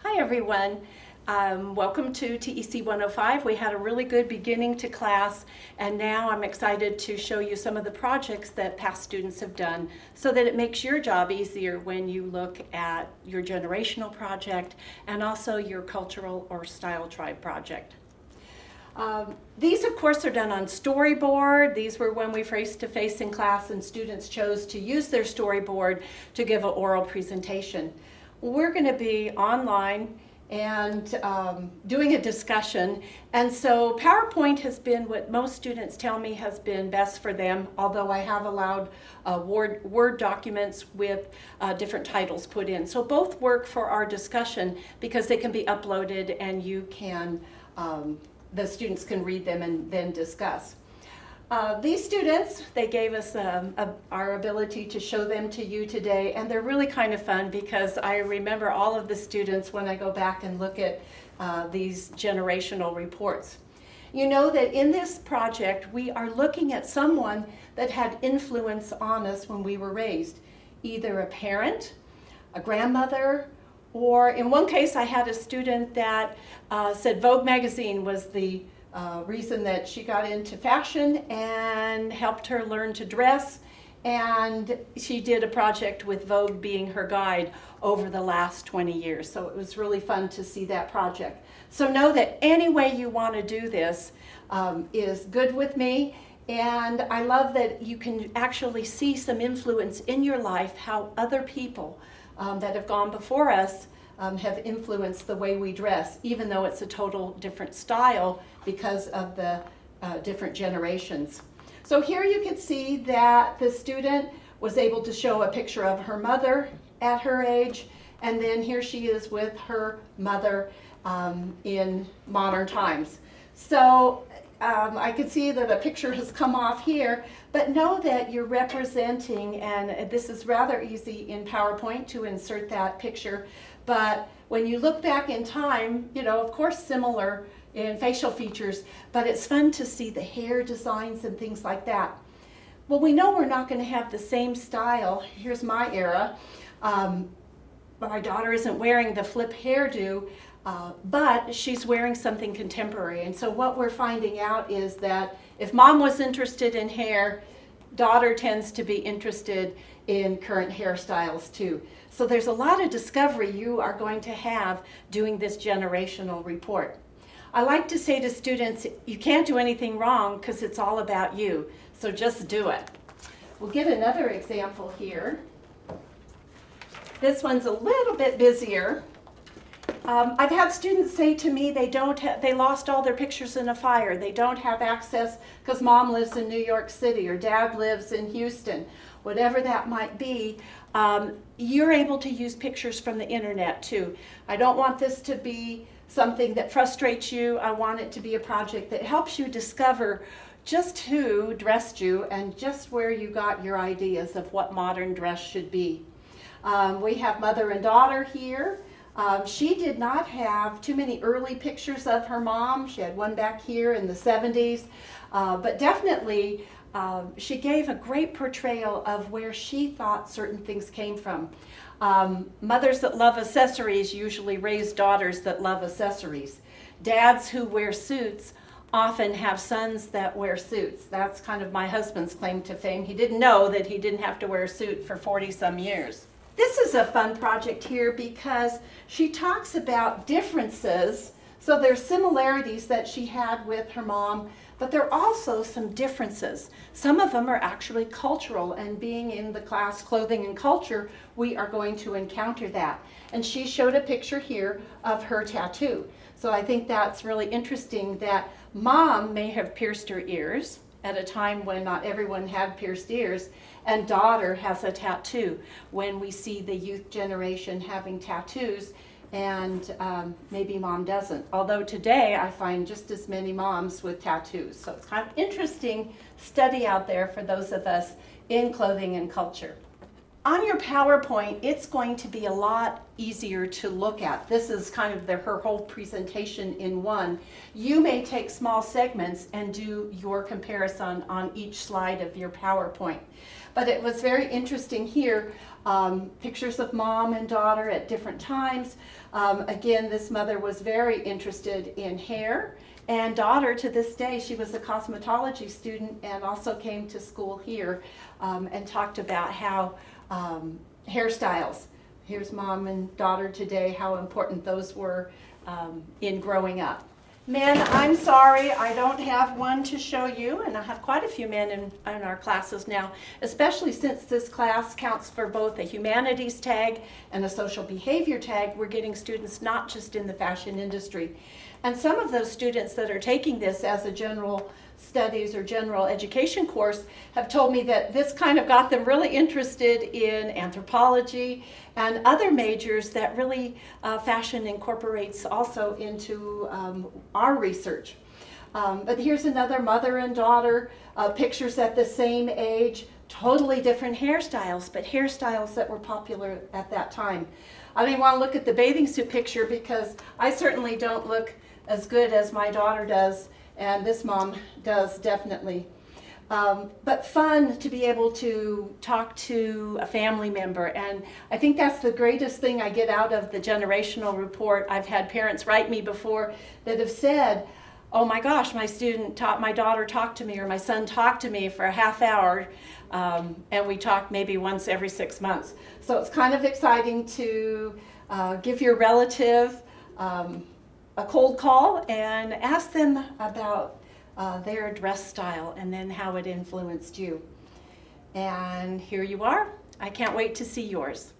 Hi everyone. Welcome to TEC105. We had a really good beginning to class, and now I'm excited to show you some of the projects that past students have done so that it makes your job easier when you look at your generational project and also your cultural or style tribe project. These, of course, are done on storyboard. These were when we face-to-face in class and students chose to use their storyboard to give an oral presentation. We're going to be online and doing a discussion, and so PowerPoint has been what most students tell me has been best for them, although I have allowed Word documents with different titles put in. So both work for our discussion because they can be uploaded and you can the students can read them and then discuss. These students, they gave us our ability to show them to you today, and they're really kind of fun because I remember all of the students when I go back and look at these generational reports. You know that in this project we are looking at someone that had influence on us when we were raised, either a parent, a grandmother, or in one case I had a student that said Vogue magazine was the reason that she got into fashion and helped her learn to dress, and she did a project with Vogue being her guide over the last 20 years. So it was really fun to see that project. So know that any way you want to do this is good with me, and I love that you can actually see some influence in your life, how other people that have gone before us have influenced the way we dress, even though it's a total different style because of the different generations. So here you can see that the student was able to show a picture of her mother at her age, and then here she is with her mother in modern times. So I can see that a picture has come off here, but know that you're representing, and this is rather easy in PowerPoint to insert that picture, but when you look back in time, you know, of course similar in facial features, but it's fun to see the hair designs and things like that. Well, we know we're not going to have the same style. Here's my era. My daughter isn't wearing the flip hairdo, but she's wearing something contemporary. And so what we're finding out is that if mom was interested in hair, daughter tends to be interested in current hairstyles too. So there's a lot of discovery you are going to have doing this generational report. I like to say to students, you can't do anything wrong because it's all about you. So just do it. We'll get another example here. This one's a little bit busier. I've had students say to me they lost all their pictures in a fire. They don't have access because mom lives in New York City or dad lives in Houston, whatever that might be. You're able to use pictures from the internet too. I don't want this to be something that frustrates you. I want it to be a project that helps you discover just who dressed you and just where you got your ideas of what modern dress should be. We have mother and daughter here. She did not have too many early pictures of her mom. She had one back here in the 70s, but definitely she gave a great portrayal of where she thought certain things came from. Mothers that love accessories usually raise daughters that love accessories. Dads who wear suits often have sons that wear suits. That's kind of my husband's claim to fame. He didn't know that he didn't have to wear a suit for 40-some years. This is a fun project here because she talks about differences. So there's similarities that she had with her mom, but there are also some differences. Some of them are actually cultural, and being in the class Clothing and Culture, we are going to encounter that. And she showed a picture here of her tattoo. So I think that's really interesting that mom may have pierced her ears at a time when not everyone had pierced ears, and daughter has a tattoo. When we see the youth generation having tattoos, and maybe mom doesn't. Although today I find just as many moms with tattoos. So it's kind of interesting study out there for those of us in clothing and culture. On your PowerPoint, it's going to be a lot easier to look at. This is kind of her whole presentation in one. You may take small segments and do your comparison on each slide of your PowerPoint. But it was very interesting here, pictures of mom and daughter at different times. Again, this mother was very interested in hair. And daughter, to this day, she was a cosmetology student and also came to school here and talked about how hairstyles. Here's mom and daughter today, how important those were in growing up. Men, I'm sorry, I don't have one to show you, and I have quite a few men in our classes now, especially since this class counts for both a humanities tag and a social behavior tag. We're getting students not just in the fashion industry. And some of those students that are taking this as a general studies or general education course have told me that this kind of got them really interested in anthropology and other majors that really fashion incorporates also into our research. But here's another mother and daughter, pictures at the same age, totally different hairstyles, but hairstyles that were popular at that time. I don't even want to look at the bathing suit picture because I certainly don't look as good as my daughter does, and this mom does definitely. But fun to be able to talk to a family member, and I think that's the greatest thing I get out of the generational report. I've had parents write me before that have said, oh my gosh, my daughter talked to me, or my son talked to me for a half hour, and we talk maybe once every 6 months. So it's kind of exciting to give your relative a cold call and ask them about their dress style and then how it influenced you. And here you are. I can't wait to see yours.